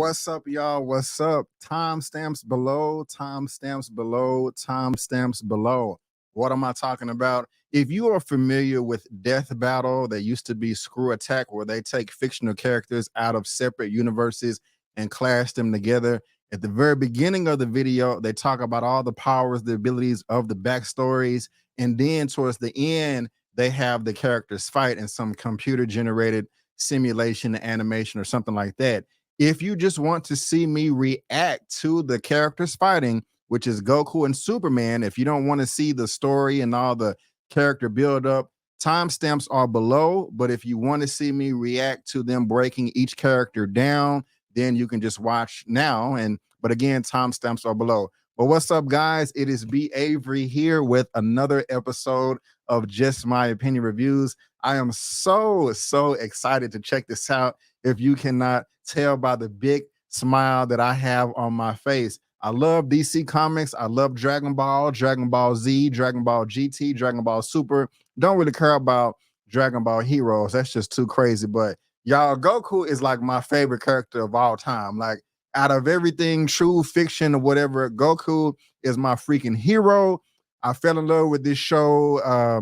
What's up, y'all? What's up? Timestamps below, timestamps below, timestamps below. What am I talking about? If you are familiar with Death Battle, that used to be Screw Attack, where they take fictional characters out of separate universes and clash them together. At the very beginning of the video, they talk about all the powers, the abilities of the backstories. And then towards the end, they have the characters fight in some computer-generated simulation, animation, or something like that. If you just want to see me react to the characters fighting, which is Goku and Superman, if you don't want to see the story and all the character build up, timestamps are below. But if you want to see me react to them breaking each character down, then you can just watch now. But again, timestamps are below. Well, what's up, guys? It is B. Avery here with another episode of Just My Opinion Reviews. I am so excited to check this out. If you cannot tell by the big smile that I have on my face, I love DC Comics. I love Dragon Ball, Dragon Ball Z, Dragon Ball GT, Dragon Ball Super. Don't really care about Dragon Ball Heroes. That's just too crazy. But y'all, Goku is like my favorite character of all time. Like, out of everything, true fiction or whatever, Goku is my freaking hero. I fell in love with this show,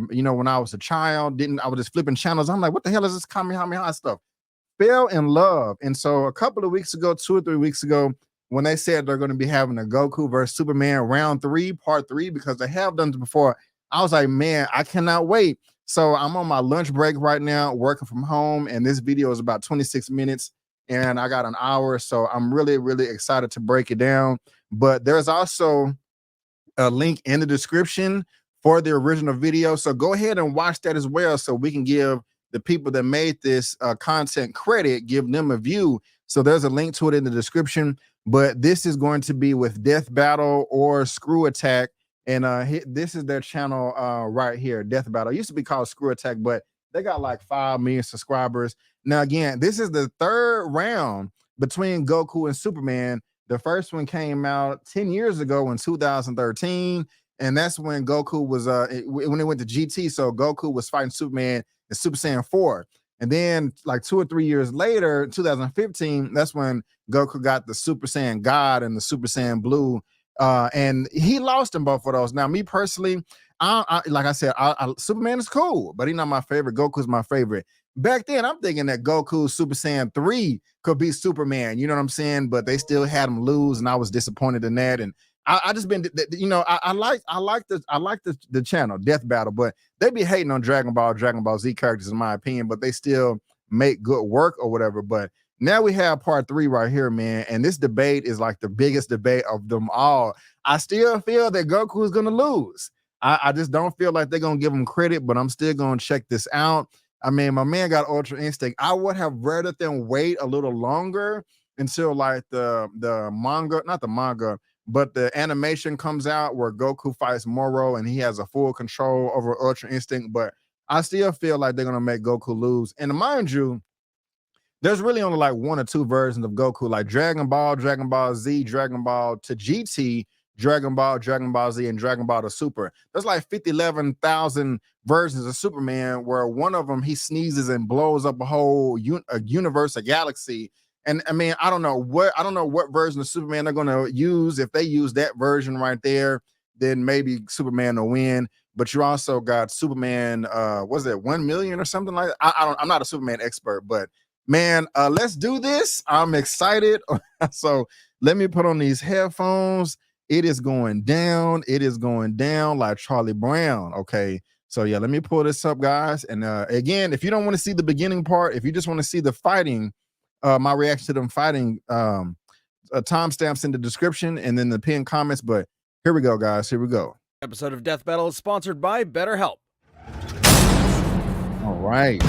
when I was a child. I was just flipping channels. I'm like, what the hell is this Kamehameha stuff? Fell in love. And so a couple of weeks ago, 2 or 3 weeks ago, when they said they're going to be having a Goku versus Superman round 3, part 3, because they have done it before, I was like, man, I cannot wait. So I'm on my lunch break right now, working from home, and this video is about 26 minutes, and I got an hour, so I'm really excited to break it down. But there's also a link in the description for the original video, so go ahead and watch that as well, so we can give the people that made this content credit, give them a view. So there's a link to it in the description, but this is going to be with Death Battle or Screw Attack, and this is their channel right here, Death Battle. It used to be called Screw Attack, but they got like 5 million subscribers. Now, again, this is the third round between Goku and Superman. The first one came out 10 years ago in 2013, and that's when Goku was when it went to GT. So Goku was fighting Superman in Super Saiyan 4. And then like 2 or 3 years later, 2015, that's when Goku got the Super Saiyan God and the Super Saiyan Blue. And he lost in both of those. Now, me personally, like I said, Superman is cool, but he's not my favorite. Goku's my favorite. Back then, I'm thinking that Goku Super Saiyan 3 could be Superman. You know what I'm saying? But they still had him lose, and I was disappointed in that. And I just been, I like the channel Death Battle, but they be hating on Dragon Ball Z characters, in my opinion. But they still make good work or whatever. But now we have part 3 right here, man. And this debate is like the biggest debate of them all. I still feel that Goku is gonna lose. I just don't feel like they're gonna give him credit, but I'm still gonna check this out. I mean, my man got Ultra Instinct. I would have rather them wait a little longer until like the manga, not the manga, but the animation comes out where Goku fights Moro and he has a full control over Ultra Instinct. But I still feel like they're gonna make Goku lose. And mind you, there's really only like 1 or 2 versions of Goku, like Dragon Ball Z, Dragon Ball to GT, Dragon Ball Z, and Dragon Ball to Super. There's like 11,000 versions of Superman, where one of them he sneezes and blows up a whole universe, a galaxy. And I mean, I don't know what version of Superman they're gonna use. If they use that version right there, then maybe Superman will win. But you also got Superman, was it 1 million or something like that? I'm not a Superman expert, but man, let's do this. I'm excited. So let me put on these headphones. It is going down. It is going down like Charlie Brown. Okay. So yeah, let me pull this up, guys. And again, if you don't want to see the beginning part, if you just want to see the fighting, my reaction to them fighting, timestamps in the description and then the pinned comments. But here we go, guys. Here we go. Episode of Death Battle is sponsored by BetterHelp. All right.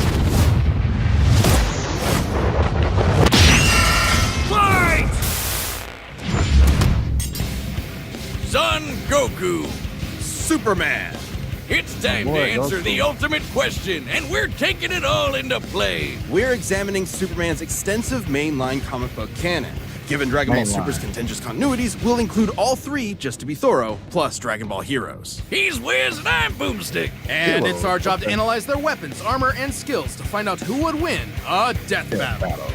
Son Goku, Superman. It's time to answer the ultimate question, and we're taking it all into play. We're examining Superman's extensive mainline comic book canon. Given Dragon Ball Super's contentious continuities, we'll include all 3, just to be thorough, plus Dragon Ball Heroes. He's Wiz and I'm Boomstick. And it's our job to analyze their weapons, armor, and skills to find out who would win a death battle.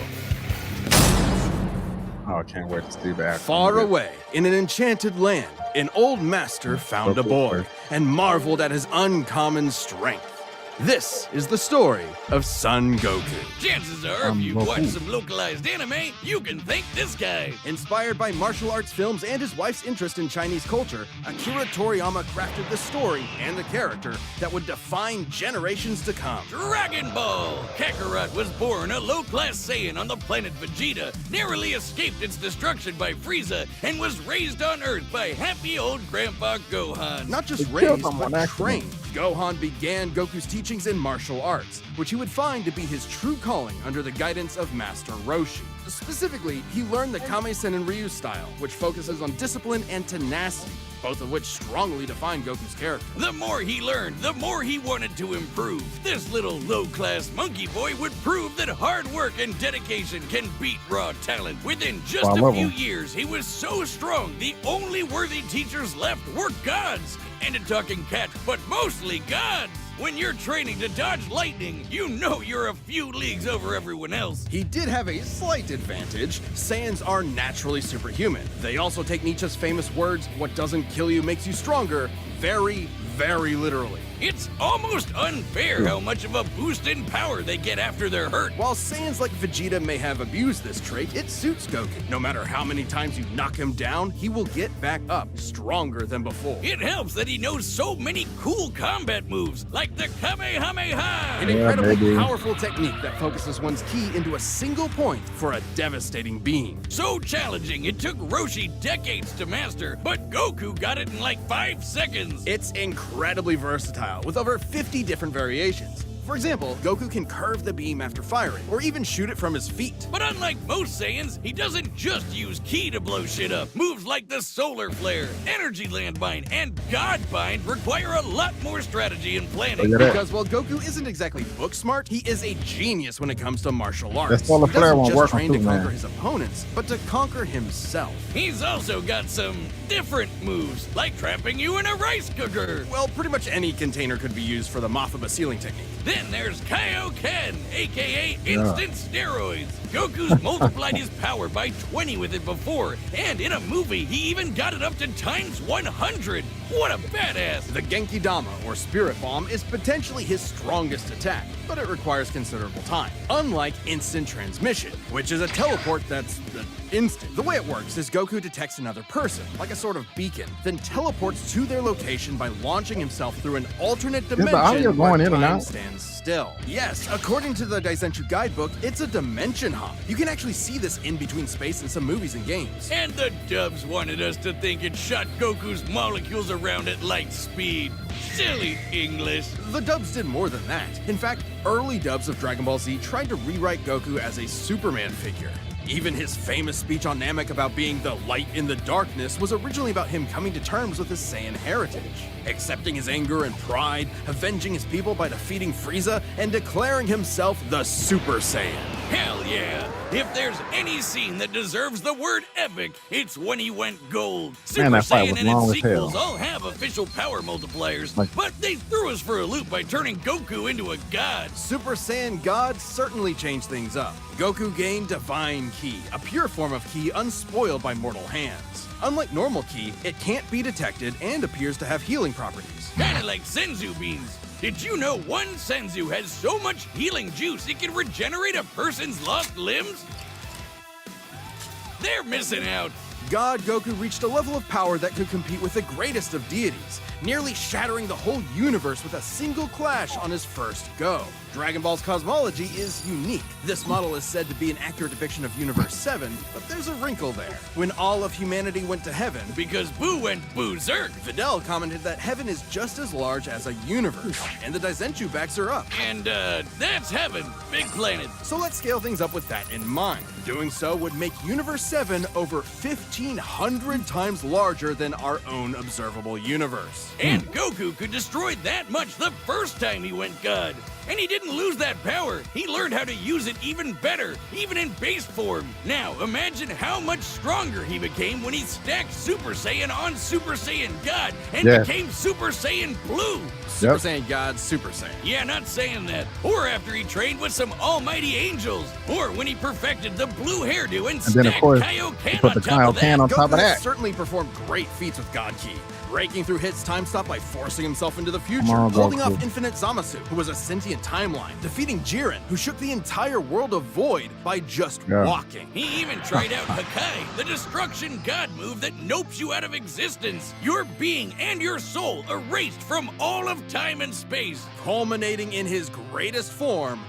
All Oh, I can't wait to see that. Far away, in an enchanted land, an old master found a boy and marveled at his uncommon strength. This is the story of Son Goku. Chances are, if you watch some localized anime, you can thank this guy. Inspired by martial arts films and his wife's interest in Chinese culture, Akira Toriyama crafted the story and the character that would define generations to come. Dragon Ball! Kakarot was born a low-class Saiyan on the planet Vegeta, narrowly escaped its destruction by Frieza, and was raised on Earth by happy old Grandpa Gohan. Not just raised, but trained. Gohan began Goku's teachings in martial arts, which he would find to be his true calling under the guidance of Master Roshi. Specifically, he learned the Kame-sen and Ryu style, which focuses on discipline and tenacity, both of which strongly define Goku's character. The more he learned, the more he wanted to improve. This little low-class monkey boy would prove that hard work and dedication can beat raw talent. Within just a few years, he was so strong, the only worthy teachers left were gods. And a talking cat, but mostly gods. When you're training to dodge lightning, you know you're a few leagues over everyone else. He did have a slight advantage. Saiyans are naturally superhuman. They also take Nietzsche's famous words, "What doesn't kill you makes you stronger," very, very literally. It's almost unfair how much of a boost in power they get after they're hurt. While Saiyans like Vegeta may have abused this trait, it suits Goku. No matter how many times you knock him down, he will get back up, stronger than before. It helps that he knows so many cool combat moves, like the Kamehameha! An incredibly powerful technique that focuses one's ki into a single point for a devastating beam. So challenging, it took Roshi decades to master, but Goku got it in like 5 seconds. It's incredibly versatile, with over 50 different variations. For example, Goku can curve the beam after firing, or even shoot it from his feet. But unlike most Saiyans, he doesn't just use ki to blow shit up. Moves like the Solar Flare, Energy Landbind, and God Bind require a lot more strategy and planning. Because while Goku isn't exactly book smart, he is a genius when it comes to martial arts. That Solar Flare won't work train on to conquer his opponents, but to conquer himself. He's also got some different moves, like trapping you in a rice cooker. Well, pretty much any container could be used for the Mothaba sealing technique. Then there's Kaioken, aka instant steroids. Goku's multiplied his power by 20 with it before, and in a movie, he even got it up to times 100. What a badass! The Genki Dama, or Spirit Bomb, is potentially his strongest attack, but it requires considerable time. Unlike instant transmission, which is a teleport that's instant. The way it works is Goku detects another person, like a sort of beacon, then teleports to their location by launching himself through an alternate dimension where time stands still. Yes, according to the Daizenshuu guidebook, it's a dimension hop. You can actually see this in between space in some movies and games. And the dubs wanted us to think it shot Goku's molecules around at light speed. Silly English. The dubs did more than that. In fact, early dubs of Dragon Ball Z tried to rewrite Goku as a Superman figure. Even his famous speech on Namek about being the light in the darkness was originally about him coming to terms with his Saiyan heritage, accepting his anger and pride, avenging his people by defeating Frieza, and declaring himself the Super Saiyan. Hell yeah! If there's any scene that deserves the word epic, it's when he went gold. Super Saiyan and its sequels all have official power multipliers, but they threw us for a loop by turning Goku into a god. Super Saiyan God certainly changed things up. Goku gained Divine Ki, a pure form of ki unspoiled by mortal hands. Unlike normal ki, it can't be detected and appears to have healing properties. Kinda like Senzu beans. Did you know one Senzu has so much healing juice it can regenerate a person's lost limbs? They're missing out. God Goku reached a level of power that could compete with the greatest of deities, nearly shattering the whole universe with a single clash on his first go. Dragon Ball's cosmology is unique. This model is said to be an accurate depiction of Universe 7, but there's a wrinkle there. When all of humanity went to heaven, because Boo went berserk, Fidel commented that heaven is just as large as a universe, and the Daizenshuu backs her up. And that's heaven, big planet. So let's scale things up with that in mind. Doing so would make Universe 7 over 1,500 times larger than our own observable universe. And Goku could destroy that much the first time he went God. And he didn't lose that power. He learned how to use it even better, even in base form. Now, imagine how much stronger he became when he stacked Super Saiyan on Super Saiyan God and became Super Saiyan Blue. Super Saiyan God, Super Saiyan. Yeah, not saying that. Or after he trained with some almighty angels. Or when he perfected the blue hairdo and then, of stacked course, Kaioken put on the top of that. Kaioken on top of Goku that. certainly performed great feats with God Ki, breaking through Hit's time stop by forcing himself into the future, Come on, holding Goku. off Infinite Zamasu, who was a sentient timeline, defeating Jiren, who shook the entire world of Void by just walking. He even tried out Hakai, the destruction god move that nopes you out of existence. Your being and your soul erased from all of time and space. Culminating in his greatest form,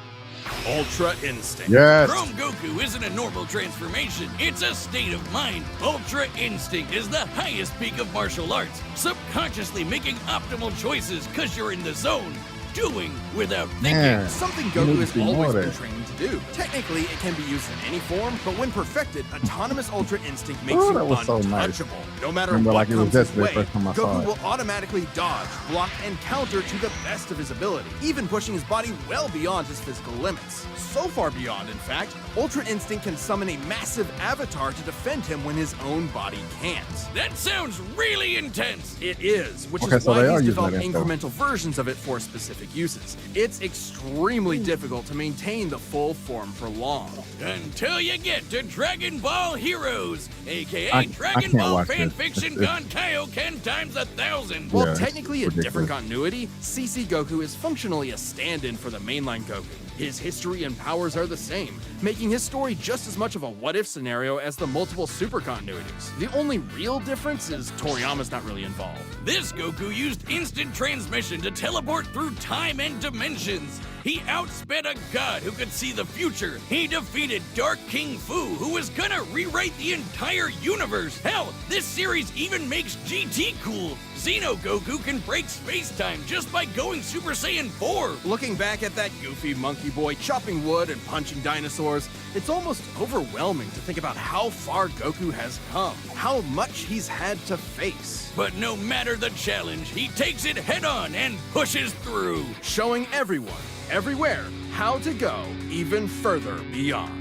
Ultra Instinct. Yes. Chrome Goku isn't a normal transformation, it's a state of mind. Ultra Instinct is the highest peak of martial arts, subconsciously making optimal choices because you're in the zone. Doing without thinking. Man, Something you Goku need has to see more always of been that. training to do. Technically, it can be used in any form, but when perfected, Autonomous Ultra Instinct makes Oh, you that was so nice. untouchable. No matter Remember, what like, it was comes just his the way, first time I saw Goku it. will automatically dodge, block, and counter to the best of his ability, even pushing his body well beyond his physical limits. So far beyond, in fact, Ultra Instinct can summon a massive avatar to defend him when his own body can't. That sounds really intense. It is, which Okay, is so why they are he's using developed that info. incremental versions of it for specific uses. It's extremely difficult to maintain the full form for long. Until you get to Dragon Ball Heroes, aka I Dragon can't Ball watch fan this. fiction gone Kaioken times 1,000. While Yeah, it's technically a different ridiculous. continuity, CC Goku is functionally a stand-in for the mainline Goku. His history and powers are the same, making his story just as much of a what-if scenario as the multiple super continuities. The only real difference is Toriyama's not really involved. This Goku used instant transmission to teleport through time and dimensions. He outsped a god who could see the future. He defeated Dark King Fu, who was gonna rewrite the entire universe. Hell, this series even makes GT cool. Xeno Goku can break space-time just by going Super Saiyan 4. Looking back at that goofy monkey boy chopping wood and punching dinosaurs, it's almost overwhelming to think about how far Goku has come, how much he's had to face. But no matter the challenge, he takes it head-on and pushes through. Showing everyone, everywhere, how to go even further beyond.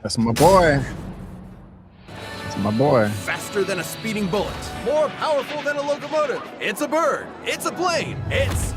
That's my boy. That's my boy. Faster than a speeding bullet, more powerful than a locomotive. It's a bird, it's a plane, it's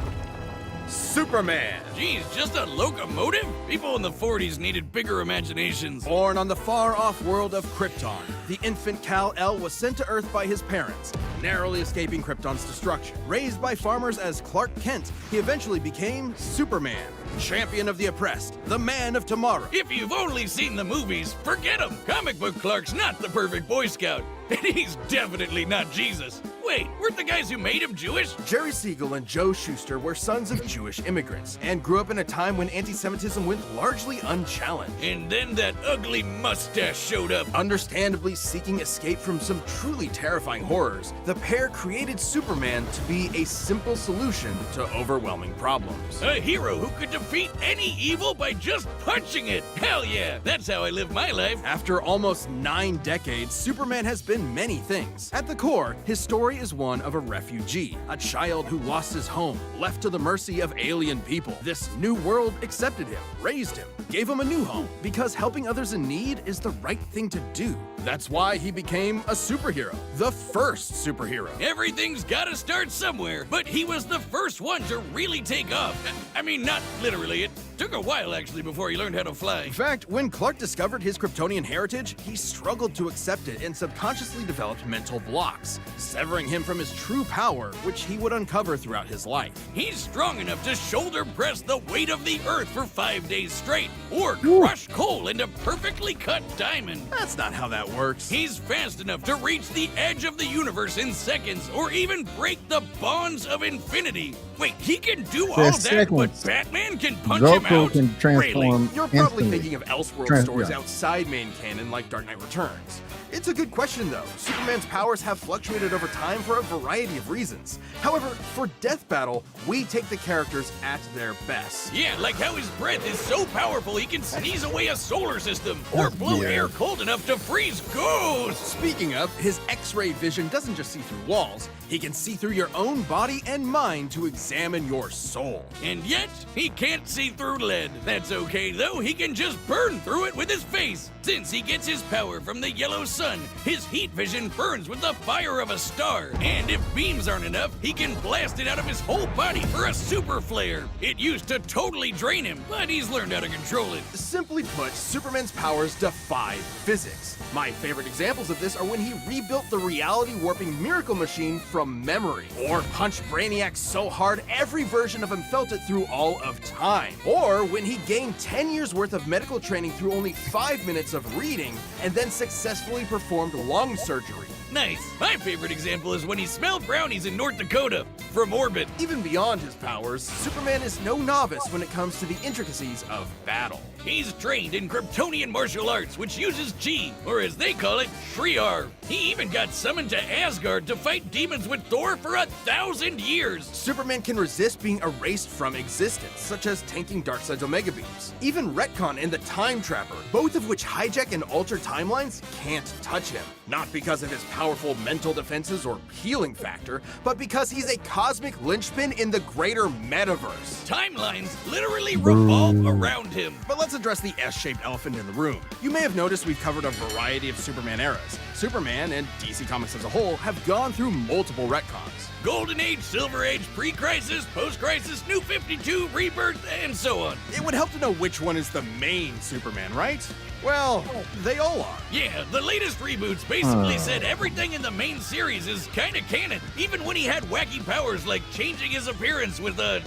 Superman. Geez, just a locomotive? People in the 40s needed bigger imaginations. Born on the far-off world of Krypton, the infant Kal-El was sent to Earth by his parents, narrowly escaping Krypton's destruction. Raised by farmers as Clark Kent, he eventually became Superman, champion of the oppressed, the man of tomorrow. If you've only seen the movies, forget him. Comic book Clark's not the perfect Boy Scout, and he's definitely not Jesus. Wait, weren't the guys who made him Jewish? Jerry Siegel and Joe Shuster were sons of Jewish immigrants and grew up in a time when anti-Semitism went largely unchallenged. And then that ugly mustache showed up. Understandably seeking escape from some truly terrifying horrors, the pair created Superman to be a simple solution to overwhelming problems. A hero who could defeat any evil by just punching it. Hell yeah, that's how I live my life. After almost 9 decades, Superman has been many things. At the core, his story is one of a refugee, a child who lost his home, left to the mercy of alien people. This new world accepted him, raised him, gave him a new home, because helping others in need is the right thing to do. That's why he became a superhero, the first superhero. Everything's gotta start somewhere, but he was the first one to really take off. I mean, not literally. It took a while, actually, before he learned how to fly. In fact, when Clark discovered his Kryptonian heritage, he struggled to accept it and subconsciously developed mental blocks, severing him from his true power, which he would uncover throughout his life. He's strong enough to shoulder press the weight of the earth for 5 days straight, or crush coal into perfectly cut diamond. That's not how that works. He's fast enough to reach the edge of the universe in seconds, or even break the bonds of infinity. Wait, he can do all that, but seconds. Batman can punch him Goku out? can transform Really? You're probably instantly. thinking of Elseworld stories outside main canon like Dark Knight Returns. It's a good question, though. Superman's powers have fluctuated over time for a variety of reasons. However, for Death Battle, we take the characters at their best. Yeah, like how his breath is so powerful he can sneeze away a solar system or blow air cold enough to freeze ghosts. Speaking of, his X-ray vision doesn't just see through walls. He can see through your own body and mind to examine your soul. And yet, he can't see through lead. That's okay, though. He can just burn through it with his face. Since he gets his power from the yellow sun, his heat vision burns with the fire of a star. And if beams aren't enough, he can blast it out of his whole body for a super flare. It used to totally drain him, but he's learned how to control it. Simply put, Superman's powers defy physics. My favorite examples of this are when he rebuilt the reality warping miracle machine from memory, or punched Brainiac so hard every version of him felt it through all of time, or when he gained 10 years worth of medical training through only 5 minutes of reading and then successfully performed lung surgery. Nice. My favorite example is when he smelled brownies in North Dakota from orbit. Even beyond his powers, Superman is no novice when it comes to the intricacies of battle. He's trained in Kryptonian martial arts, which uses Chi, or as they call it, Shriar. He even got summoned to Asgard to fight demons with Thor for 1,000 years. Superman can resist being erased from existence, such as tanking Darkseid's Omega Beams. Even Retcon and the Time Trapper, both of which hijack and alter timelines, can't touch him. Not because of his powerful mental defenses or healing factor, but because he's a cosmic linchpin in the greater metaverse. Timelines literally revolve around him. But let's address the S-shaped elephant in the room. You may have noticed we've covered a variety of Superman eras. Superman, and DC Comics as a whole, have gone through multiple retcons. Golden Age, Silver Age, Pre-Crisis, Post-Crisis, New 52, Rebirth, and so on. It would help to know which one is the main Superman, right? Well, they all are. Yeah, the latest reboots basically said everything in the main series is kinda canon, even when he had wacky powers like changing his appearance with a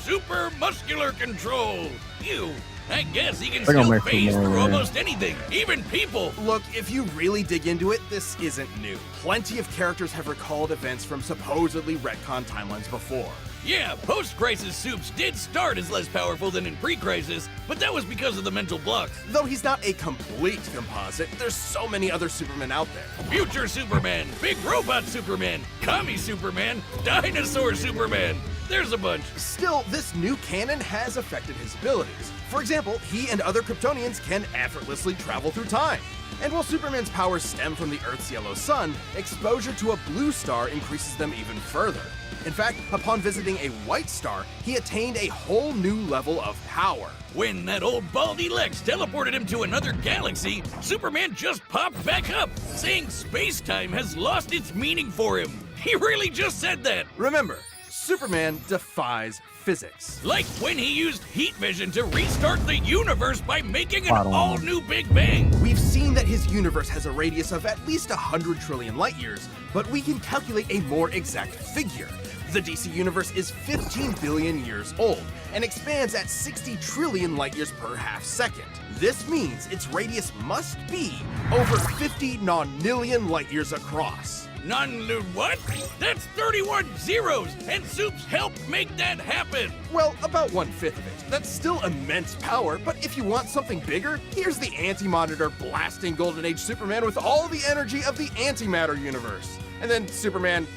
super muscular control. Ew. I guess he can still phase through almost anything, even people. Look, if you really dig into it, this isn't new. Plenty of characters have recalled events from supposedly retcon timelines before. Yeah, post-crisis Supes did start as less powerful than in pre-crisis, but that was because of the mental blocks. Though he's not a complete composite, there's so many other Supermen out there. Future Superman, Big Robot Superman, Commie Superman, Dinosaur Superman. There's a bunch. Still, this new canon has affected his abilities. For example, he and other Kryptonians can effortlessly travel through time. And while Superman's powers stem from the Earth's yellow sun, exposure to a blue star increases them even further. In fact, upon visiting a white star, he attained a whole new level of power. When that old baldy Lex teleported him to another galaxy, Superman just popped back up, saying space-time has lost its meaning for him. He really just said that. Remember, Superman defies physics. Like when he used heat vision to restart the universe by making an all-new Big Bang. We've seen that his universe has a radius of at least 100 trillion light years, but we can calculate a more exact figure. The DC universe is 15 billion years old and expands at 60 trillion light years per half second. This means its radius must be over 50 nonillion light years across. What? That's 31 zeros, and Supes helped make that happen. Well, about 1/5 of it. That's still immense power, but if you want something bigger, here's the Anti-Monitor blasting Golden Age Superman with all the energy of the antimatter universe. And then Superman,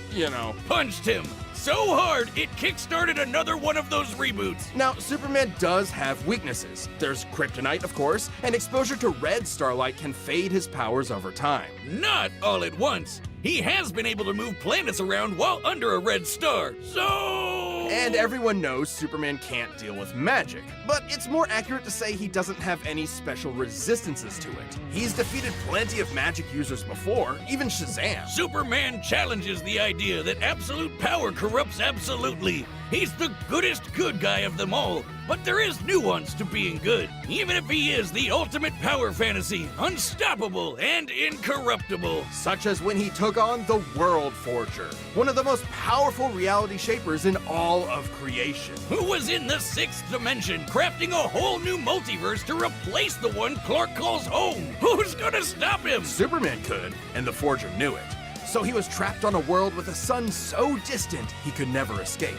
punched him so hard it kickstarted another one of those reboots. Now, Superman does have weaknesses. There's kryptonite, of course, and exposure to red starlight can fade his powers over time. Not all at once. He has been able to move planets around while under a red star, so... And everyone knows Superman can't deal with magic, but it's more accurate to say he doesn't have any special resistances to it. He's defeated plenty of magic users before, even Shazam. Superman challenges the idea that absolute power corrupts absolutely. He's the goodest good guy of them all, but there is nuance to being good, even if he is the ultimate power fantasy, unstoppable and incorruptible. Such as when he took on the World Forger, one of the most powerful reality shapers in all of creation. Who was in the 6th dimension, crafting a whole new multiverse to replace the one Clark calls home. Who's gonna stop him? Superman could, and the Forger knew it. So he was trapped on a world with a sun so distant he could never escape.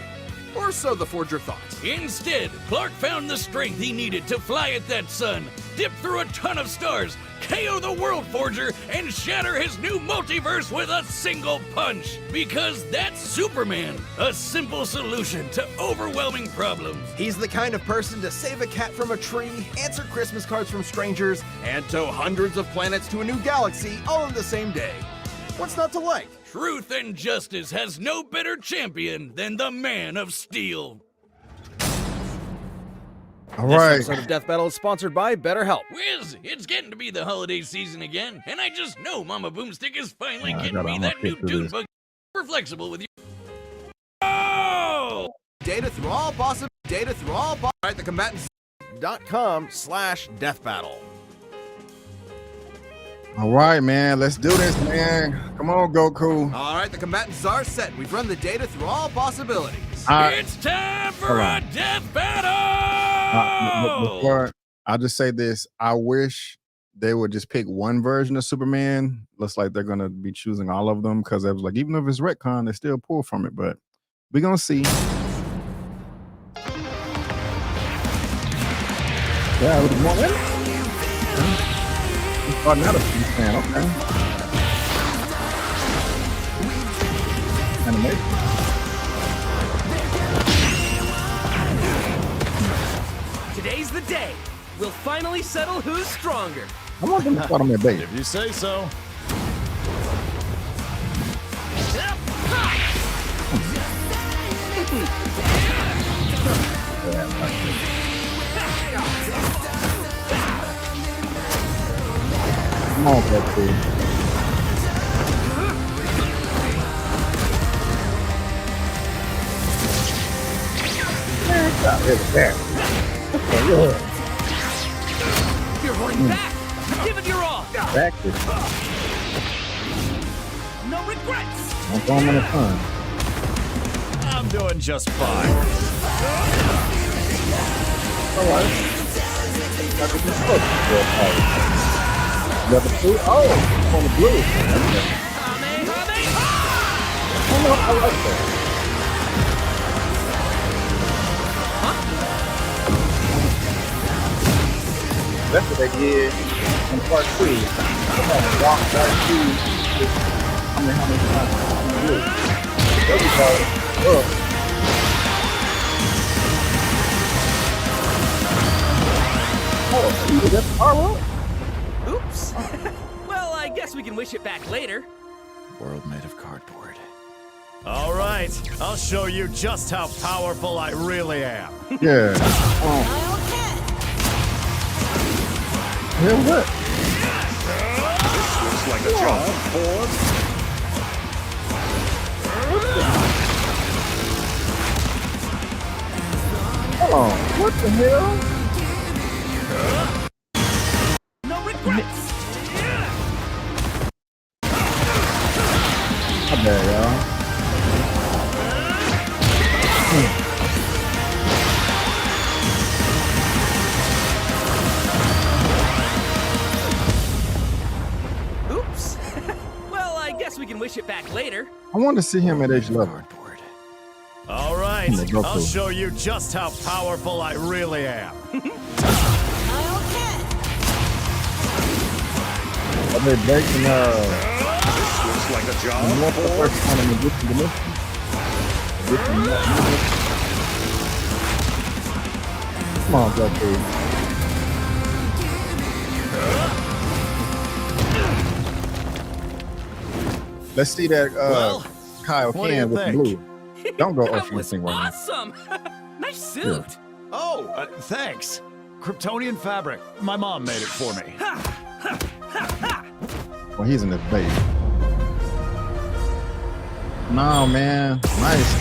Or so the Forger thought. Instead, Clark found the strength he needed to fly at that sun, dip through a ton of stars, KO the World Forger, and shatter his new multiverse with a single punch. Because that's Superman, a simple solution to overwhelming problems. He's the kind of person to save a cat from a tree, answer Christmas cards from strangers, and tow hundreds of planets to a new galaxy all in the same day. What's not to like? Truth and justice has no better champion than the Man of Steel. All This right. episode of Death Battle is sponsored by BetterHelp. Whiz, it's getting to be the holiday season again, and I just know Mama Boomstick is finally getting me I'm that gonna new get through Dune this. Bug super flexible with you. Oh! Data through all possible. Right, the combatants.com/deathbattle. All right, man. Let's do this, man. Come on, Goku. All right, the combatants are set. We've run the data through all possibilities. It's time for a death battle! Before I'll just say this. I wish they would just pick one version of Superman. Looks like they're going to be choosing all of them because I was like, even if it's retcon, they still pull from it. But we're going to see. Yeah, with more another fan, okay. Animation. Today's the day. We'll finally settle who's stronger. I want them to start on their base. If you say so. Come on, Goku. You're holding back. Give it your all. Back this. No regrets. I'm going on the fun. I'm doing just fine. All right. Level 2. Oh, on the blue. Oh, no, I like that. That's what they did in part 2. They had to walk part 2. How many times on the blue? There we go. Look. Oh, that's Arlo? Oops. Well, I guess we can wish it back later. World made of cardboard. All right, I'll show you just how powerful I really am. Yeah. Yeah, what? Looks like a job for. Oh, what the hell? No regrets. Not bad, y'all. Oops. Well, I guess we can wish it back later. I want to see him at age level. Cardboard. All right, I'll show you just how powerful I really am. Are they breaking Looks like a job what's the for. first one in the different dimension? Come on, Goku. Let's see that Kyle what do you can with the think? blue. Don't go That ocean was thing right now. awesome. Nice suit. Oh, thanks. Kryptonian fabric. My mom made it for me. Well, he's in the base. No, man. Nice.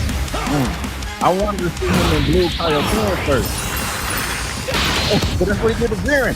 I wanted to see him in blue Kyle Can first. Oh, but that's what he did to Jiren.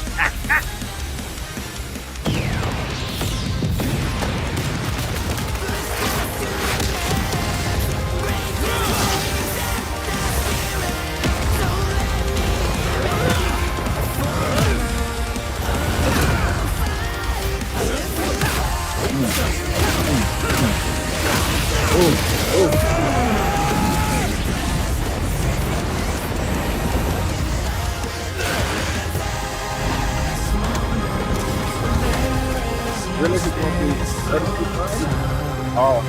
Really? He's going to be Oh,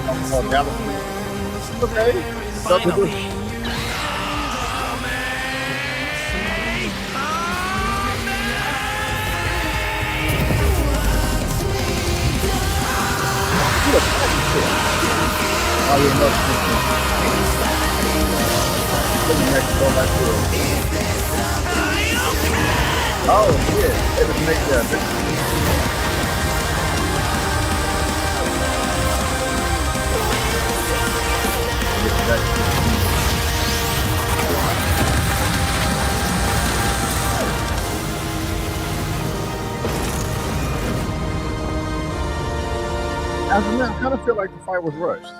Galaxy. Okay. Finally. Oh, you know, oh, yeah. It was next there. As of now, I kind of feel like the fight was rushed.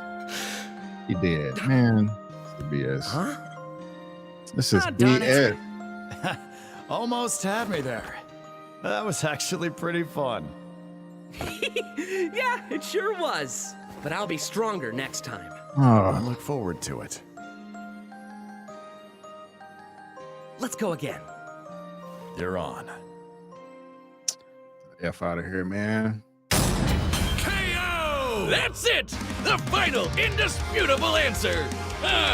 He did. Man, it's BS. Huh? This is BS. Almost had me there. That was actually pretty fun. Yeah, it sure was. But I'll be stronger next time. I Oh, look forward to it. Let's go again. You're on. F out of here, man. KO! That's it! The final, indisputable answer!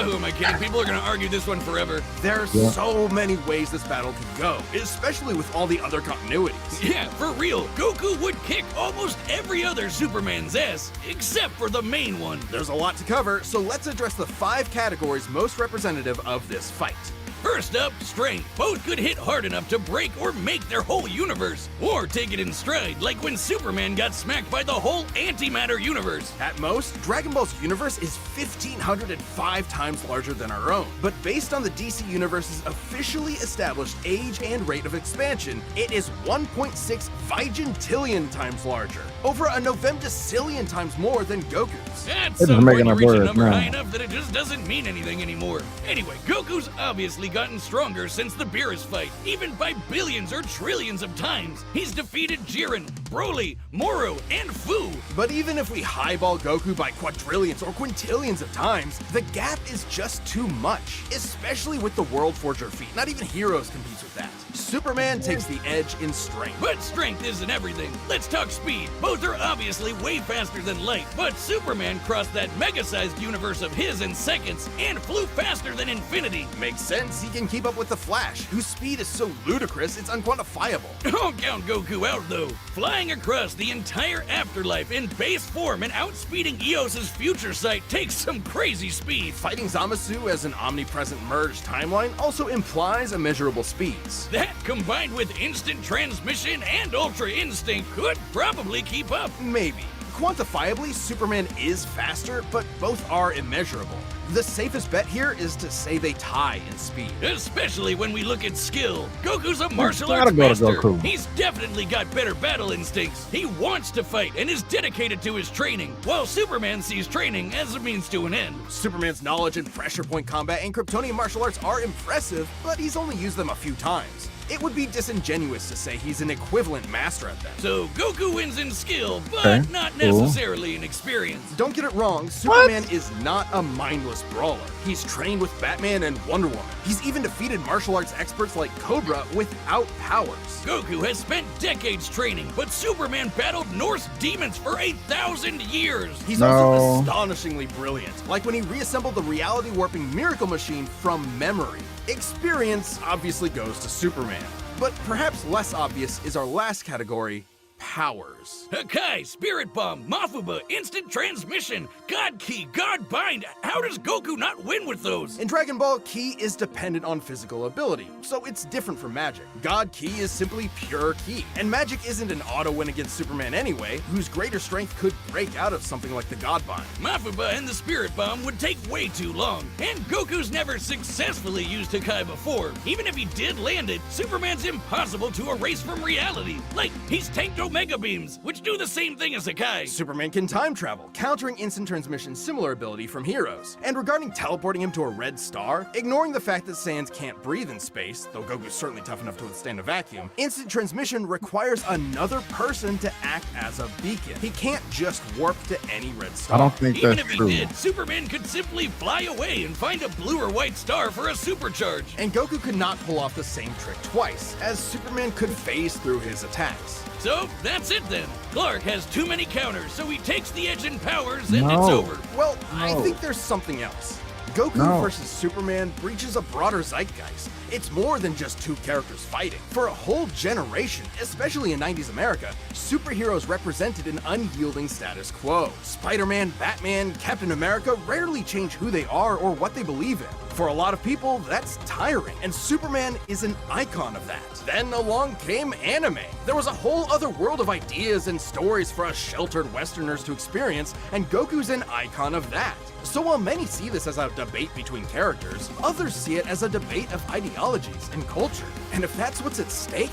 Who am I kidding? People are gonna argue this one forever. There's so many ways this battle could go, especially with all the other continuities. Yeah, for real. Goku would kick almost every other Superman's ass, except for the main one. There's a lot to cover, so let's address the 5 categories most representative of this fight. First up, strength. Both could hit hard enough to break or make their whole universe, or take it in stride, like when Superman got smacked by the whole antimatter universe. At most, Dragon Ball's universe is 1,505 times larger than our own. But based on the DC Universe's officially established age and rate of expansion, it is 1.6 vigintillion times larger, over a novemdecillion times more than Goku's. At They're some just making point, you up reach a words number now. high enough that it just doesn't mean anything anymore. Anyway, Goku's obviously gotten stronger since the Beerus fight, even by billions or trillions of times. He's defeated Jiren, Broly, Moro, and Fu. But even if we highball Goku by quadrillions or quintillions of times, the gap is just too much, especially with the World Forger feat. Not even Heroes competes with that. Superman takes the edge in strength. But strength isn't everything. Let's talk speed. Both are obviously way faster than light, but Superman crossed that mega-sized universe of his in seconds and flew faster than infinity. Makes sense, he can keep up with the Flash, whose speed is so ludicrous it's unquantifiable. Don't count Goku out, though. Flying across the entire afterlife in base form and outspeeding Eos's future sight takes some crazy speed. Fighting Zamasu as an omnipresent merged timeline also implies immeasurable speeds. That, combined with instant transmission and ultra instinct, could probably keep up. Maybe. Quantifiably, Superman is faster, but both are immeasurable. The safest bet here is to say they tie in speed. Especially when we look at skill. Goku's a martial gotta arts go to master. Goku. He's definitely got better battle instincts. He wants to fight and is dedicated to his training, while Superman sees training as a means to an end. Superman's knowledge in pressure point combat and Kryptonian martial arts are impressive, but he's only used them a few times. It would be disingenuous to say he's an equivalent master at them. So Goku wins in skill, but Okay, not cool. necessarily in experience. Don't get it wrong, Superman is not a mindless brawler. He's trained with Batman and Wonder Woman. He's even defeated martial arts experts like Cobra without powers. Goku has spent decades training, but Superman battled Norse demons for 1,000 years. He's No. also astonishingly brilliant, like when he reassembled the reality warping miracle machine from memory. Experience obviously goes to Superman, but perhaps less obvious is our last category, powers. Hakai, Spirit Bomb, Mafuba, Instant Transmission, God Key, God Bind. How does Goku not win with those? In Dragon Ball, Ki is dependent on physical ability, so it's different from Magic. God Ki is simply pure Ki, and Magic isn't an auto win against Superman anyway, whose greater strength could break out of something like the God Bind. Mafuba and the Spirit Bomb would take way too long, and Goku's never successfully used Hakai before. Even if he did land it, Superman's impossible to erase from reality. Like, he's tanked Omega Beams, which do the same thing as Hakai. Superman can time travel, countering instant transmission's similar ability from Heroes. And regarding teleporting him to a red star, ignoring the fact that Saiyans can't breathe in space, though Goku's certainly tough enough to withstand a vacuum, instant transmission requires another person to act as a beacon. He can't just warp to any red star. I don't think Even that's if true. he did, Superman could simply fly away and find a blue or white star for a supercharge. And Goku could not pull off the same trick twice, as Superman could phase through his attacks. So, That's it then. Clark has too many counters, so he takes the edge in powers and it's over. Well, I think there's something else. Goku versus Superman breaches a broader zeitgeist. It's more than just two characters fighting. For a whole generation, especially in 90s America, superheroes represented an unyielding status quo. Spider-Man, Batman, Captain America rarely change who they are or what they believe in. For a lot of people, that's tiring, and Superman is an icon of that. Then along came anime. There was a whole other world of ideas and stories for us sheltered Westerners to experience, and Goku's an icon of that. So while many see this as a debate between characters, others see it as a debate of ideologies and culture. And if that's what's at stake,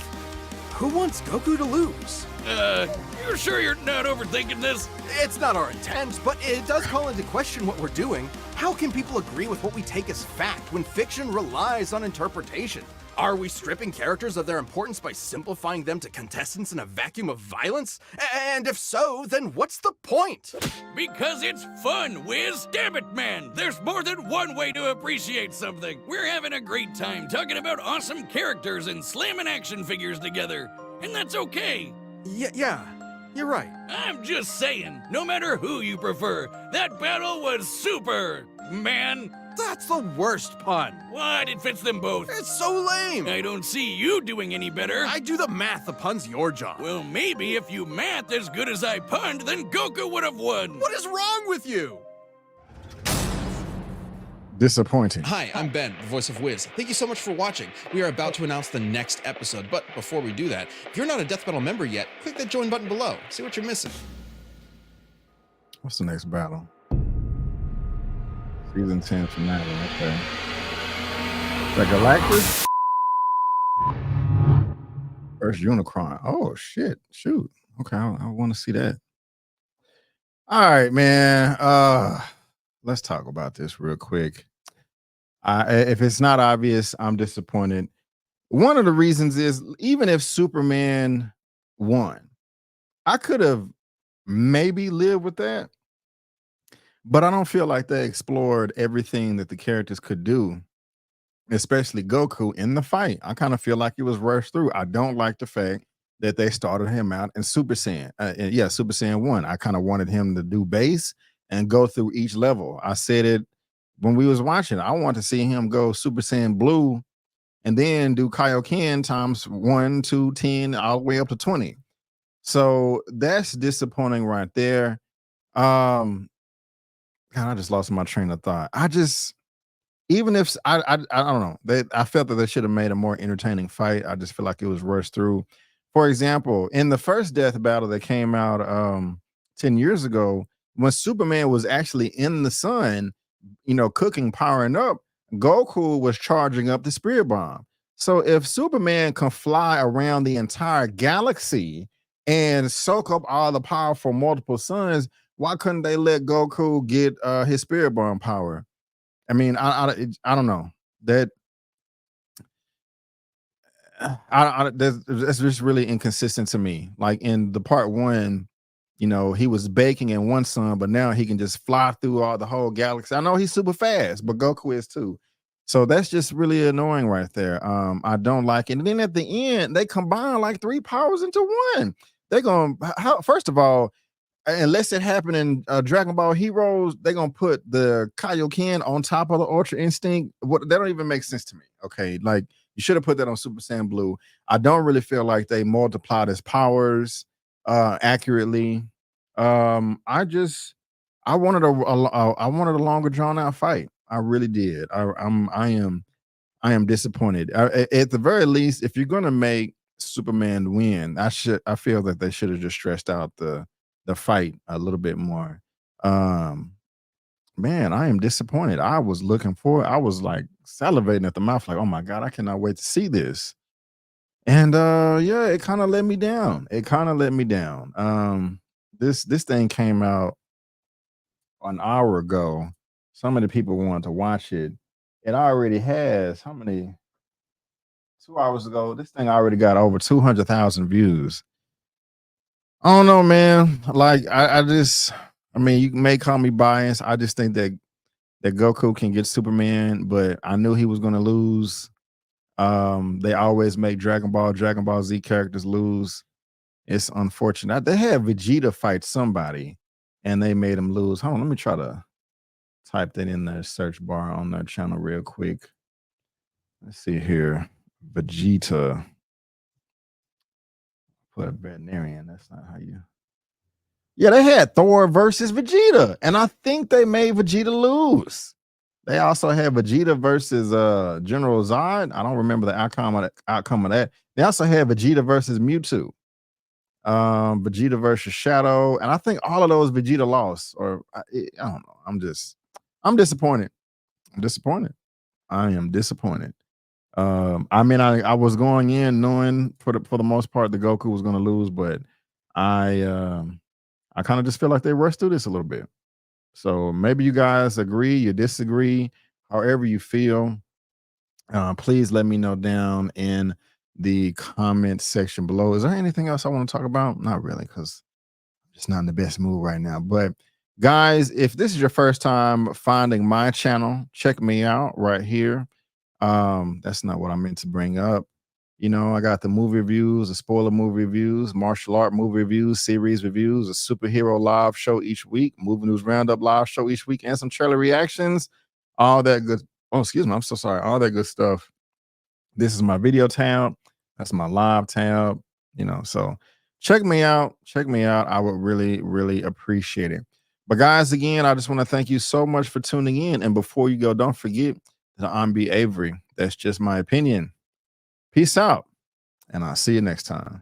who wants Goku to lose? You're sure you're not overthinking this? It's not our intent, but it does call into question what we're doing. How can people agree with what we take as fact when fiction relies on interpretation? Are we stripping characters of their importance by simplifying them to contestants in a vacuum of violence? And if so, then what's the point? Because it's fun, Wiz. Damn it, man. There's more than one way to appreciate something. We're having a great time talking about awesome characters and slamming action figures together. And that's okay. Yeah, you're right. I'm just saying, no matter who you prefer, that battle was super, man. That's the worst pun. What? It fits them both. It's so lame. I don't see you doing any better. I do the math. The pun's your job. Well, maybe if you math as good as I punned, then Goku would have won. What is wrong with you? Disappointing. Hi, I'm Ben, the voice of Wiz. Thank you so much for watching. We are about to announce the next episode, but before we do that, if you're not a Death Battle member yet, click that join button below. See what you're missing. What's the next battle? Season 10 finale. Okay. The Galactus versus Unicron. Oh shit! Shoot. Okay, I want to see that. All right, man. Let's talk about this real quick. If it's not obvious, I'm disappointed. One of the reasons is even if Superman won, I could have maybe lived with that. But I don't feel like they explored everything that the characters could do, especially Goku in the fight. I kind of feel like it was rushed through. I don't like the fact that they started him out in Super Saiyan. Super Saiyan 1. I kind of wanted him to do base and go through each level. I said it when we was watching. I want to see him go Super Saiyan Blue and then do Kaioken times 1, 2, 10, all the way up to 20. So that's disappointing right there. God, I just lost my train of thought. Even if I don't know, I felt that they should have made a more entertaining fight. I just feel like it was rushed through. For example, in the first death battle that came out 10 years ago, when Superman was actually in the sun, cooking, powering up, Goku was charging up the Spirit Bomb. So if Superman can fly around the entire galaxy and soak up all the power from multiple suns, why couldn't they let Goku get his Spirit Bomb power? I mean, I don't know. That's just really inconsistent to me. Like in the part 1, he was baking in one sun, but now he can just fly through the whole galaxy. I know he's super fast, but Goku is too. So that's just really annoying right there. I don't like it. And then at the end, they combine like 3 powers into one. First of all, unless it happened in Dragon Ball Heroes, they're gonna put the Kaioken on top of the Ultra Instinct. That don't even make sense to me. Okay, like you should have put that on Super Saiyan Blue. I don't really feel like they multiplied his powers accurately. I wanted a longer drawn out fight. I really did. I am disappointed. At the very least, if you're gonna make Superman win, I feel that they should have just stretched out the fight a little bit more. Man, I am disappointed. I was looking forward. I was like salivating at the mouth, like, oh my God, I cannot wait to see this. And it kind of let me down. This thing came out an hour ago. So many people wanted to watch it. It already has how many? 2 hours ago, this thing already got over 200,000 views. I don't know, man. Like, I mean, you may call me biased. I just think that Goku can get Superman, but I knew he was going to lose. They always make Dragon Ball Z characters lose. It's unfortunate. They had Vegeta fight somebody and they made him lose. Hold on, let me try to type that in the search bar on their channel real quick. Let's see here. Vegeta. Put a veterinarian. That's not how you. Yeah, they had Thor versus Vegeta, and I think they made Vegeta lose. They also had Vegeta versus General Zod. I don't remember the outcome of that. They also had Vegeta versus Mewtwo. Vegeta versus Shadow, and I think all of those Vegeta lost. Or I don't know. I'm disappointed. I'm disappointed. I am disappointed. I mean, I was going in knowing for the most part the Goku was going to lose, but I kind of just feel like they rushed through this a little bit. So maybe you guys agree, you disagree, however you feel. Please let me know down in the comment section below. Is there anything else I want to talk about? Not really, because I'm just not in the best mood right now. But guys, if this is your first time finding my channel, check me out right here. That's not what I meant to bring up. You know, I got the movie reviews, the spoiler movie reviews, martial art movie reviews, series reviews, a superhero live show each week, movie news roundup live show each week, and some trailer reactions. All that good. Oh, excuse me. I'm so sorry. All that good stuff. This is my video tab. That's my live tab. You know, so check me out. Check me out. I would really, really appreciate it. But guys, again, I just want to thank you so much for tuning in. And before you go, don't forget that I'm B. Avery. That's just my opinion. Peace out, and I'll see you next time.